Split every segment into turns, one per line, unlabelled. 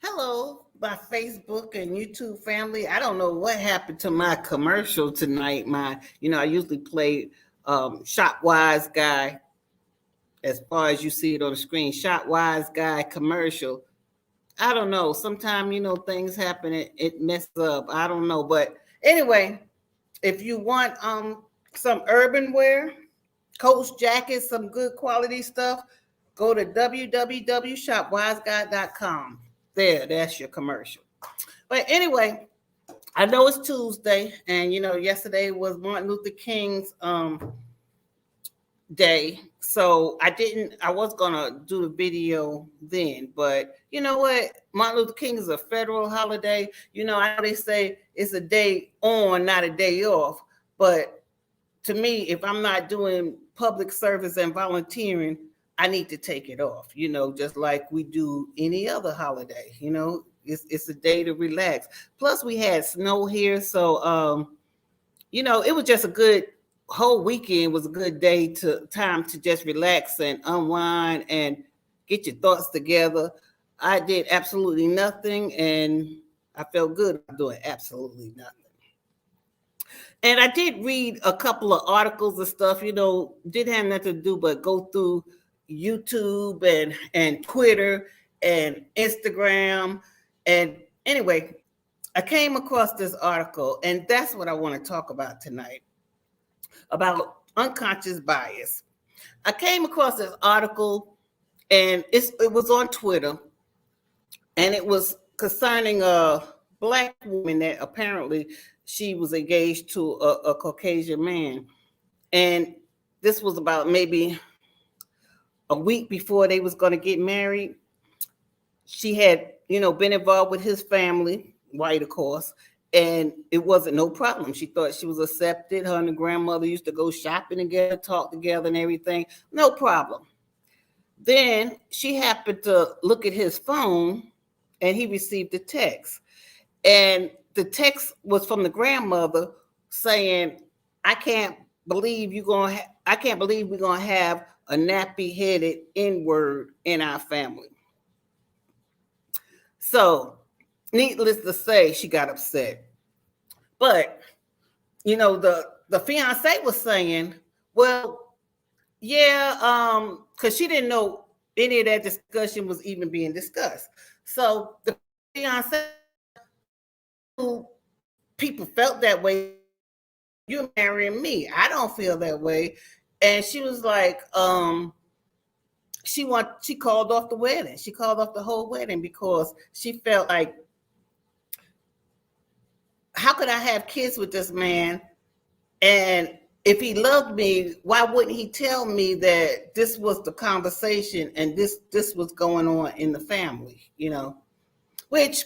Hello, my Facebook and YouTube family. I don't know what happened to my commercial tonight. I usually play Shop Wise Guy, as far as you see it on the screen. Shop Wise Guy commercial. I don't know. Sometimes things happen. It messes up. I don't know, but anyway, if you want some urban wear, Coach jackets, some good quality stuff, go to www.shopwiseguy.com. That's your commercial. But anyway, I know it's Tuesday, and yesterday was Martin Luther King's day. So I was gonna do the video then, but you know what? Martin Luther King is a federal holiday. I know they say it's a day on, not a day off, but to me, if I'm not doing public service and volunteering, I need to take it off, just like we do any other holiday. It's a day to relax. Plus, we had snow here. So, it was just a good whole weekend was a good time to just relax and unwind and get your thoughts together. I did absolutely nothing, and I felt good about doing absolutely nothing. And I did read a couple of articles and stuff, didn't have nothing to do but go through YouTube and Twitter and Instagram. And anyway, I came across this article, and that's what I want to talk about tonight, about unconscious bias. I came across this article, and it was on Twitter, and it was concerning a Black woman that apparently she was engaged to a Caucasian man. And this was about maybe a week before they was going to get married. She had, been involved with his family, white, of course, and it wasn't no problem. She thought she was accepted. Her and the grandmother used to go shopping together, talk together and everything. No problem. Then she happened to look at his phone, and he received a text. And the text was from the grandmother saying, I can't believe we're going to have a nappy-headed N-word in our family. So, needless to say, she got upset. But, the fiance was saying, well, yeah, because she didn't know any of that discussion was even being discussed. So the fiance, people felt that way. You're marrying me. I don't feel that way. And she was like, she called off the wedding. She called off the whole wedding because she felt like, how could I have kids with this man? And if he loved me, why wouldn't he tell me that this was the conversation and this was going on in the family, which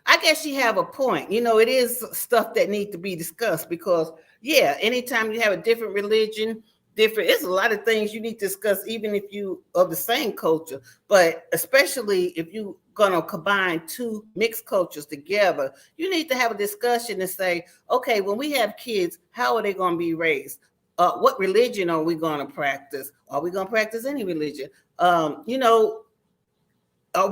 I guess you have a point. It is stuff that needs to be discussed because, yeah, anytime you have a different religion, it's a lot of things you need to discuss, even if you are the same culture, but especially if you're going to combine two mixed cultures together, you need to have a discussion and say, okay, when we have kids, how are they going to be raised? What religion are we going to practice? Are we going to practice any religion? Are we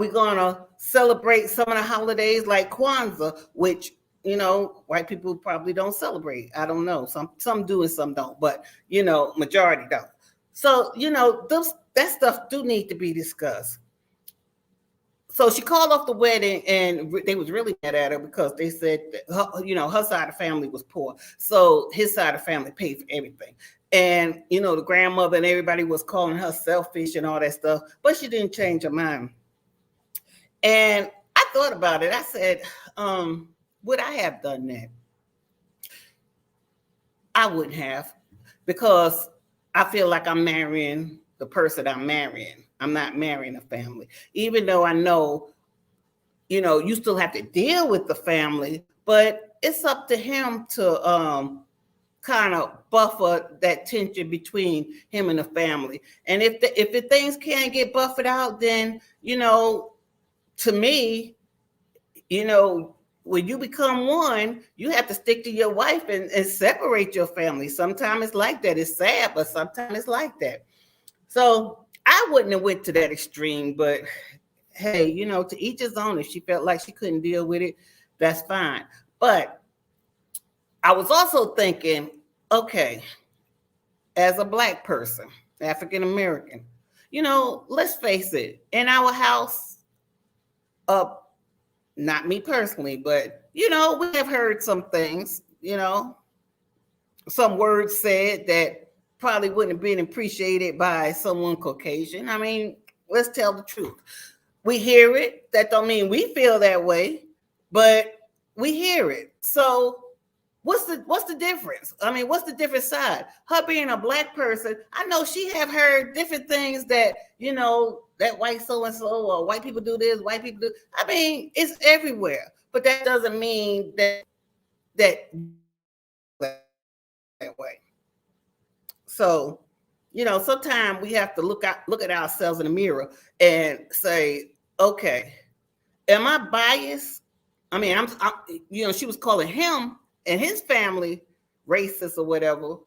going to celebrate some of the holidays like Kwanzaa, which, white people probably don't celebrate? I don't know. Some do and some don't, but, majority don't. So, that stuff do need to be discussed. So she called off the wedding, and they was really mad at her because they said that her side of the family was poor. So his side of the family paid for everything. And, the grandmother and everybody was calling her selfish and all that stuff, but she didn't change her mind. And I thought about it. I said, would I have done that? I wouldn't have, because I feel like I'm marrying the person I'm marrying. I'm not marrying a family, even though I know, you still have to deal with the family, but it's up to him to kind of buffer that tension between him and the family. And if the things can't get buffered out, then to me, when you become one, you have to stick to your wife and separate your family. Sometimes it's like that. It's sad, but sometimes it's like that. So I wouldn't have went to that extreme, but hey, to each his own. If she felt like she couldn't deal with it, that's fine. But I was also thinking, okay, as a Black person, African American, let's face it, in our house, not me personally, but we have heard some things, some words said that probably wouldn't have been appreciated by someone Caucasian. I mean, let's tell the truth. We hear it. That don't mean we feel that way, but we hear it. So what's the difference? I mean, what's the different side? Her being a Black person, I know she have heard different things that, that white so-and-so or white people do this, white people do. I mean, it's everywhere. But that doesn't mean that way. So, sometimes we have to look at ourselves in the mirror and say, okay, am I biased? I mean, she was calling him and his family racist or whatever,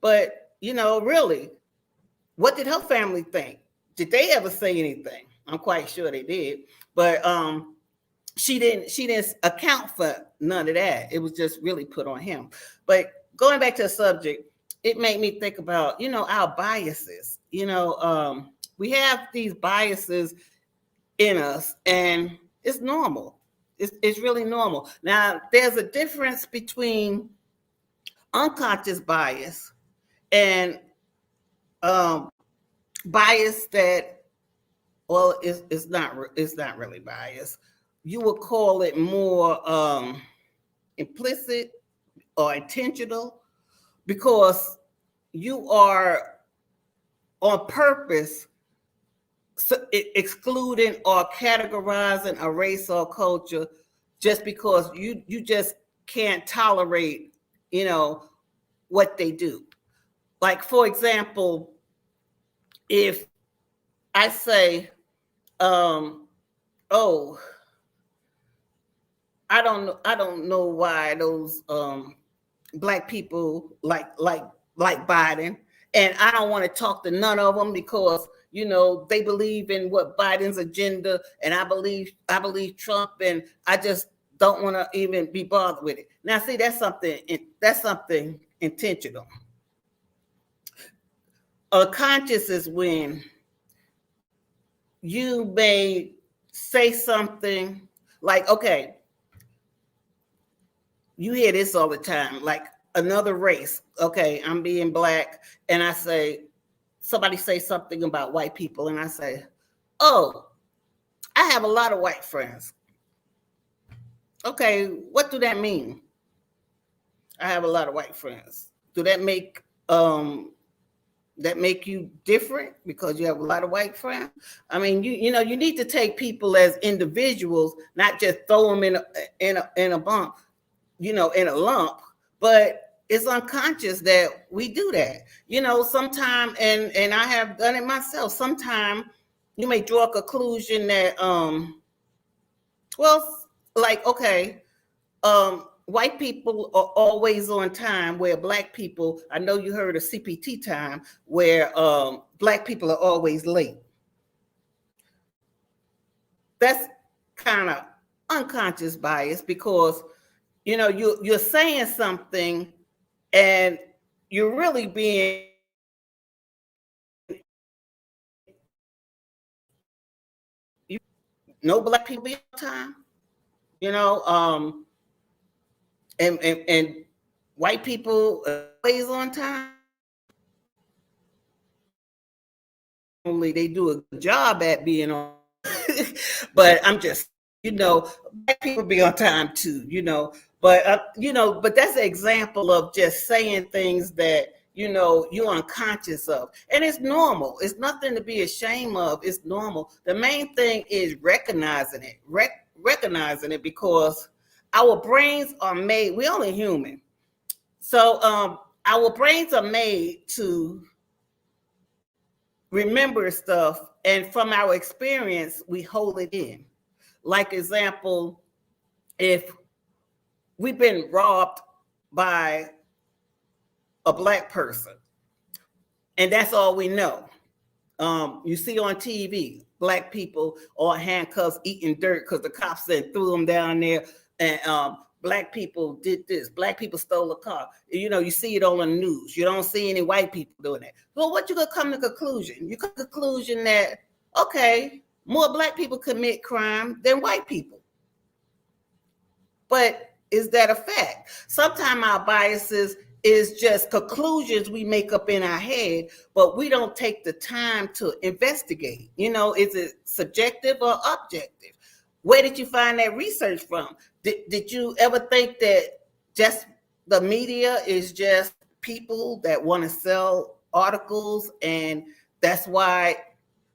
but really, what did her family think? Did they ever say anything? I'm quite sure they did, but she didn't account for none of that. It was just really put on him. But going back to the subject, it made me think about, our biases. We have these biases in us, and it's normal. It's really normal. Now, there's a difference between unconscious bias and bias that, well, it's not really bias. You would call it more implicit or intentional, because you are on purpose excluding or categorizing a race or culture just because you just can't tolerate, what they do. Like, for example, if I say, oh, I don't know why those Black people like Biden, and I don't want to talk to none of them because they believe in what Biden's agenda, and I believe Trump, and I just don't want to even be bothered with it. Now, see, that's something intentional. Conscious is when you may say something like, okay, you hear this all the time, like another race. Okay, I'm being Black, and I say, somebody say something about white people, and I say, oh, I have a lot of white friends. Okay, what do that mean? I have a lot of white friends. Do that make you different because you have a lot of white friends? I mean, you need to take people as individuals, not just throw them in a bump, in a lump. But it's unconscious that we do that. Sometime, and I have done it myself. Sometime you may draw a conclusion that well, like, okay, white people are always on time, where Black people, I know you heard of CPT time, where Black people are always late. That's kind of unconscious bias, because you're saying something and you're really being no Black people be on time, and white people always on time. Only they do a good job at being on, but I'm just, Black people be on time too, But but that's an example of just saying things that you're unconscious of, and it's normal. It's nothing to be ashamed of. It's normal. The main thing is recognizing it, recognizing it, because our brains are made. We're only human, so our brains are made to remember stuff, and from our experience, we hold it in. Like example, if we've been robbed by a black person, and that's all we know. You see on TV, black people are handcuffs eating dirt because the cops then threw them down there, and black people did this. Black people stole a car. You see it on the news. You don't see any white people doing that. Well, what you gonna come to conclusion? You come to conclusion that, okay, more black people commit crime than white people. But is that a fact? Sometimes our biases is just conclusions we make up in our head, but we don't take the time to investigate. Is it subjective or objective? Where did you find that research from? Did you ever think that just the media is just people that want to sell articles, and that's why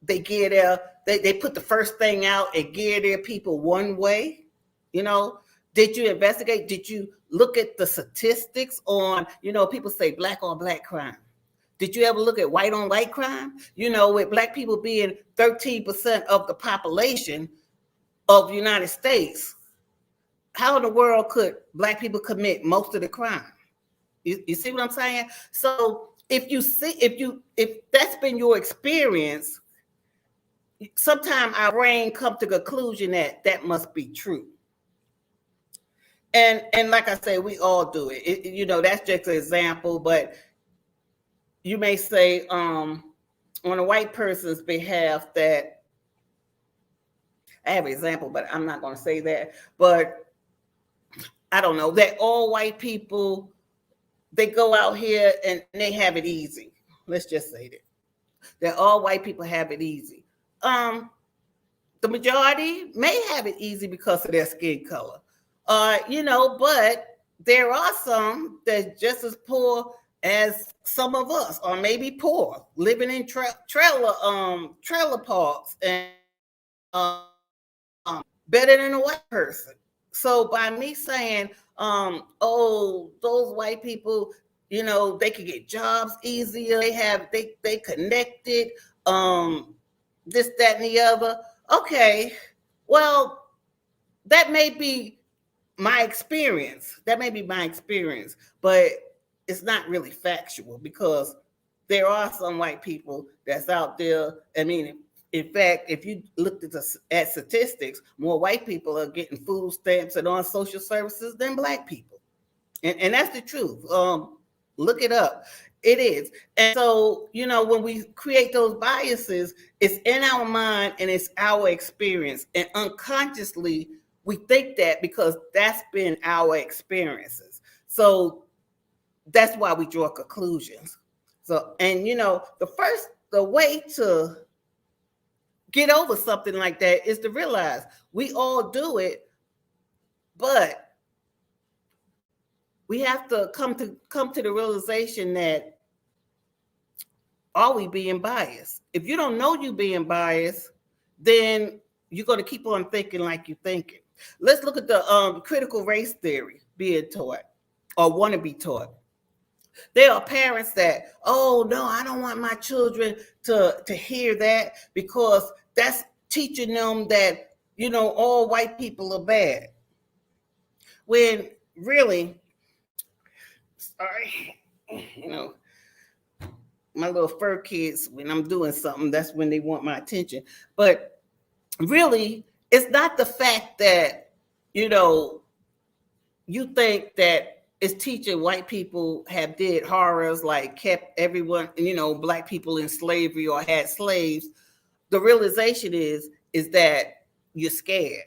they gear they put the first thing out and gear their people one way? Did you investigate? Did you look at the statistics on, people say black on black crime. Did you ever look at white on white crime? With black people being 13% of the population of the United States, how in the world could black people commit most of the crime? You see what I'm saying? So if that's been your experience, sometimes our brain come to the conclusion that must be true. And like I say, we all do it. That's just an example, but you may say on a white person's behalf that, I have an example, but I'm not going to say that, but I don't know, that all white people, they go out here and they have it easy. Let's just say that all white people have it easy. The majority may have it easy because of their skin color. But there are some that's just as poor as some of us, or maybe poor, living in trailer parks, and better than a white person. So by me saying, those white people, they could get jobs easier, they connected, this, that, and the other. Okay, well, that may be my experience. But it's not really factual, because there are some white people that's out there. I mean, in fact, if you looked at statistics, more white people are getting food stamps and on social services than black people. And that's the truth. Look it up. It is. And so, when we create those biases, it's in our mind and it's our experience. And unconsciously, we think that because that's been our experiences. So that's why we draw conclusions. So, and the way to get over something like that is to realize we all do it, but we have to come to the realization that, are we being biased? If you don't know you being biased, then you're going to keep on thinking like you're thinking. Let's look at the critical race theory being taught or want to be taught. There are parents that, oh no, I don't want my children to hear that, because that's teaching them that, all white people are bad. When really, sorry, my little fur kids, when I'm doing something, that's when they want my attention. But really, it's not the fact that, you think that it's teaching white people have did horrors, like kept everyone, black people in slavery or had slaves. The realization is that you're scared.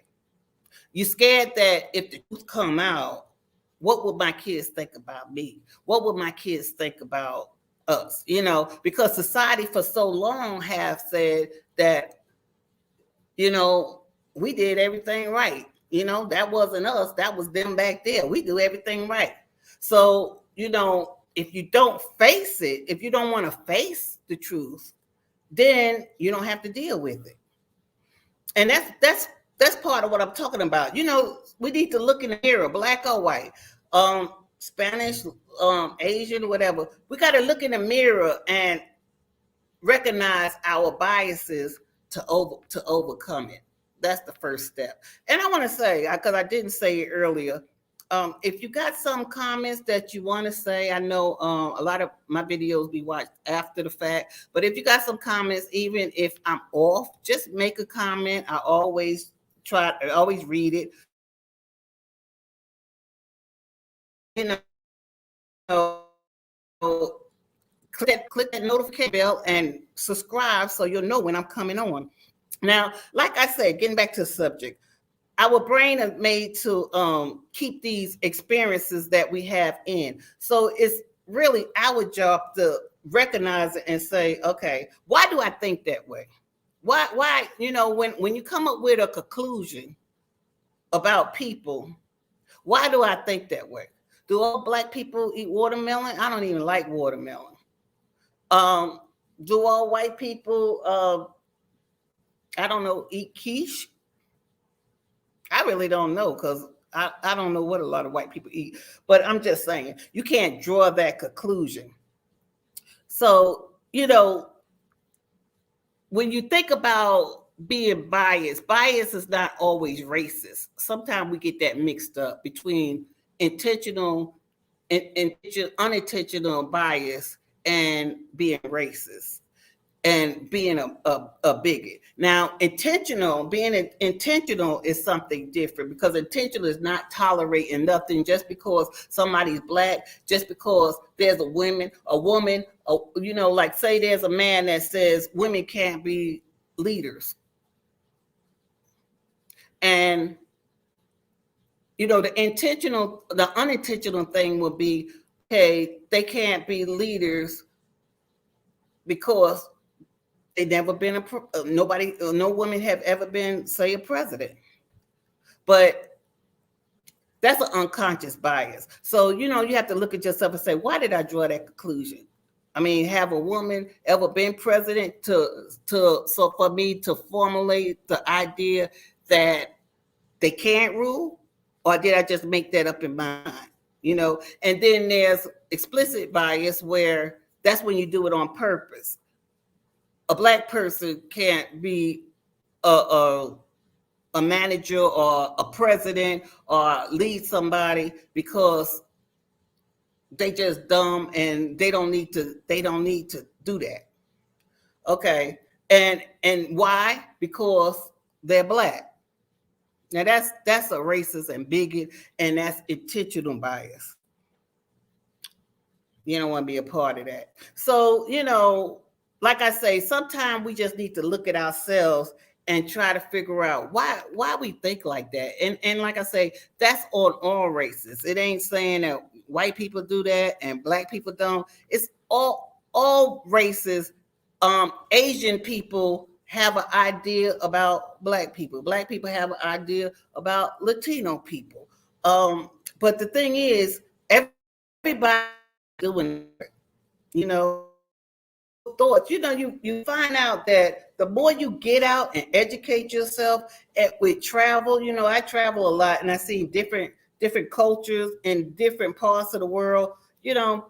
You're scared that if the truth come out, what would my kids think about me? What would my kids think about us? Because society for so long have said that, we did everything right. You know, that wasn't us. That was them back there. We do everything right. So, you know, if you don't face it, if you don't want to face the truth, then you don't have to deal with it. And that's part of what I'm talking about. You know, we need to look in the mirror, black or white, Spanish, Asian, whatever. We got to look in the mirror and recognize our biases to overcome it. That's the first step. And I want to say, because I didn't say it earlier, if you got some comments that you want to say, I know a lot of my videos be watched after the fact, but if you got some comments, even if I'm off, just make a comment. I always read it. You know, click that notification bell and subscribe so you'll know when I'm coming on. Now, like I said, getting back to the subject, our brain is made to keep these experiences that we have in. So it's really our job to recognize it and say, okay, why do I think that way? Why, you know, when you come up with a conclusion about people, why do I think that way? Do all black people eat watermelon? I don't even like watermelon. Do all white people, I don't know, eat quiche? I really don't know, because I don't know what a lot of white people eat, but I'm just saying, you can't draw that conclusion. So, you know, when you think about being biased, bias is not always racist. Sometimes we get that mixed up between intentional and unintentional bias and being racist and being a bigot. Now, being intentional is something different, because intentional is not tolerating nothing just because somebody's black, just because there's a woman, you know, like say there's a man that says women can't be leaders. And, you know, the unintentional thing would be, okay, they can't be leaders because they never been no women have ever been, say, a president. But that's an unconscious bias. So, you know, you have to look at yourself and say, why did I draw that conclusion? I mean, have a woman ever been president so for me to formulate the idea that they can't rule? Or did I just make that up in my mind? You know, and then there's explicit bias, where that's when you do it on purpose. A black person can't be a manager or a president or lead somebody because they just dumb and they don't need to do that. Okay. And why? Because they're black. Now that's a racist and bigot, and that's intentional bias. You don't want to be a part of that. So, you know, like I say, sometimes we just need to look at ourselves and try to figure out why we think like that. And like I say, that's on all races. It ain't saying that white people do that and black people don't. It's all races. Asian people have an idea about black people. Black people have an idea about Latino people. But the thing is, everybody doing it, you know, thoughts. You know, you find out that the more you get out and educate yourself with travel. You know, I travel a lot and I see different cultures in different parts of the world. You know,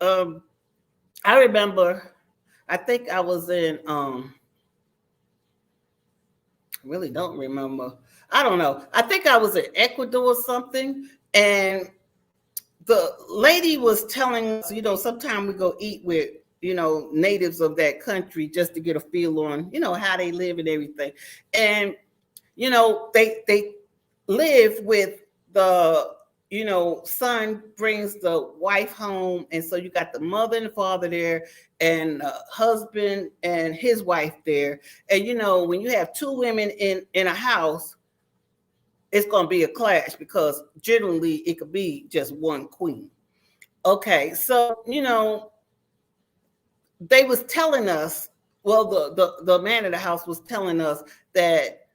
I remember, I think I was in really don't remember. I don't know. I think I was in Ecuador or something, and the lady was telling us, you know, sometimes we go eat with, you know, natives of that country just to get a feel on, you know, how they live and everything. And, you know, they live with the, you know, son brings the wife home. And so you got the mother and the father there and husband and his wife there. And, you know, when you have two women in a house, it's going to be a clash because generally it could be just one queen. Okay, so, you know, they was telling us, well, the man of the house was telling us that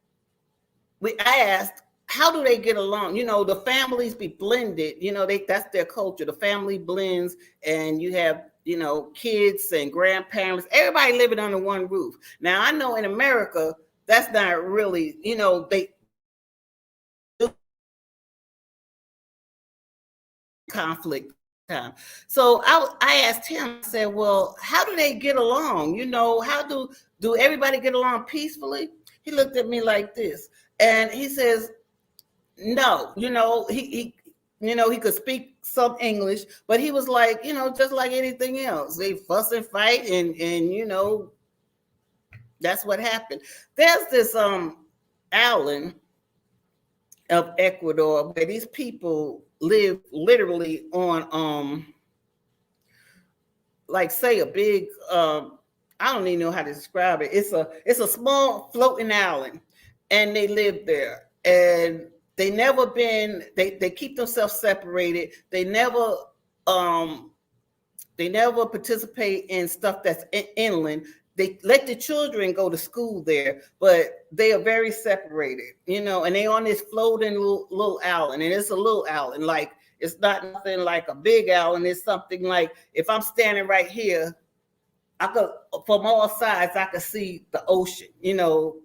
I asked, how do they get along? You know, the families be blended. You know, that's their culture. The family blends, and you have, you know, kids and grandparents, everybody living under one roof. Now, I know in America, that's not really, you know, they conflict time. So I asked him, I said, well, how do they get along? You know, how do everybody get along peacefully? He looked at me like this, and he says, no, you know, he you know, he could speak some English, but he was like, you know, just like anything else, they fuss and fight, and you know, that's what happened. There's this island of Ecuador where these people live literally on like, say, a big I don't even know how to describe it. It's a small floating island, and they live there, and they keep themselves separated. They never participate in stuff that's inland. They let the children go to school there, but they are very separated, you know, and they on this floating little island, and it's a little island. Like, it's not nothing like a big island. It's something like, if I'm standing right here, I could, from all sides, I could see the ocean, you know.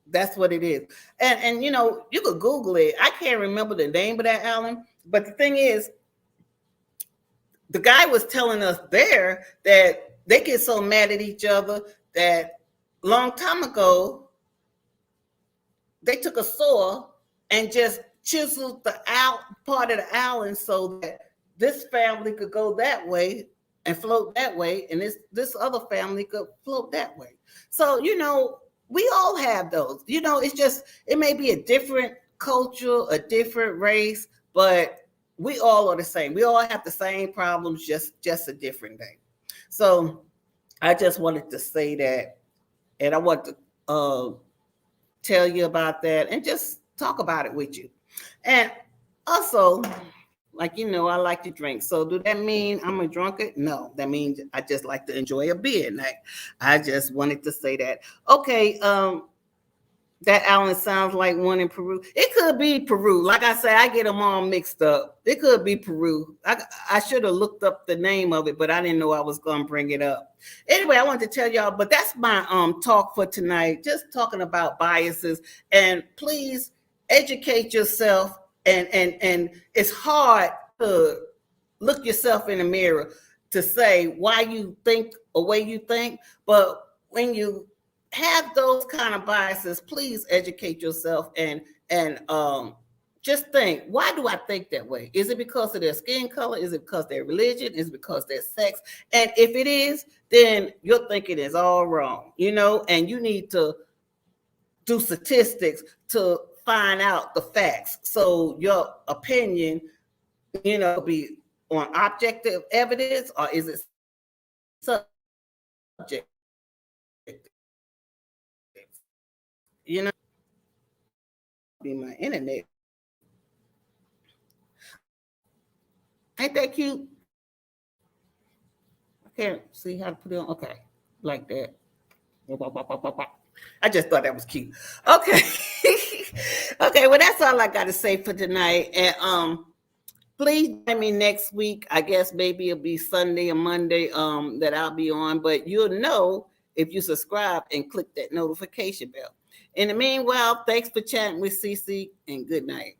That's what it is. And you know, you could Google it. I can't remember the name of that island, but the thing is, the guy was telling us there that they get so mad at each other that long time ago, they took a saw and just chiseled the out part of the island so that this family could go that way and float that way, and this other family could float that way. So, you know, we all have those. You know, it's just, it may be a different culture, a different race, but we all are the same. We all have the same problems, just a different day. So I just wanted to say that, and I want to tell you about that and just talk about it with you. And also, like, you know, I like to drink. So do that mean I'm a drunkard? No, that means I just like to enjoy a beer. Like, I just wanted to say that. Okay, that island sounds like one in Peru. It could be Peru. Like I say, I get them all mixed up. It could be Peru. I should have looked up the name of it, but I didn't know I was going to bring it up. Anyway, I wanted to tell y'all, but that's my talk for tonight. Just talking about biases. And please educate yourself. And it's hard to look yourself in the mirror to say why you think the way you think. But when you have those kind of biases, please educate yourself and just think, why do I think that way? Is it because of their skin color? Is it because of their religion? Is it because of their sex? And if it is, then your thinking is all wrong, you know, and you need to do statistics to find out the facts. So your opinion, you know, be on objective evidence, or is it subject? You know, be my internet. Ain't that cute? I can't see how to put it on. Okay, like that. I just thought that was cute. Okay. Okay, well, that's all I got to say for tonight. And please join me next week. I guess maybe it'll be Sunday or Monday that I'll be on, but you'll know if you subscribe and click that notification bell. In the meanwhile, thanks for chatting with CC, and good night.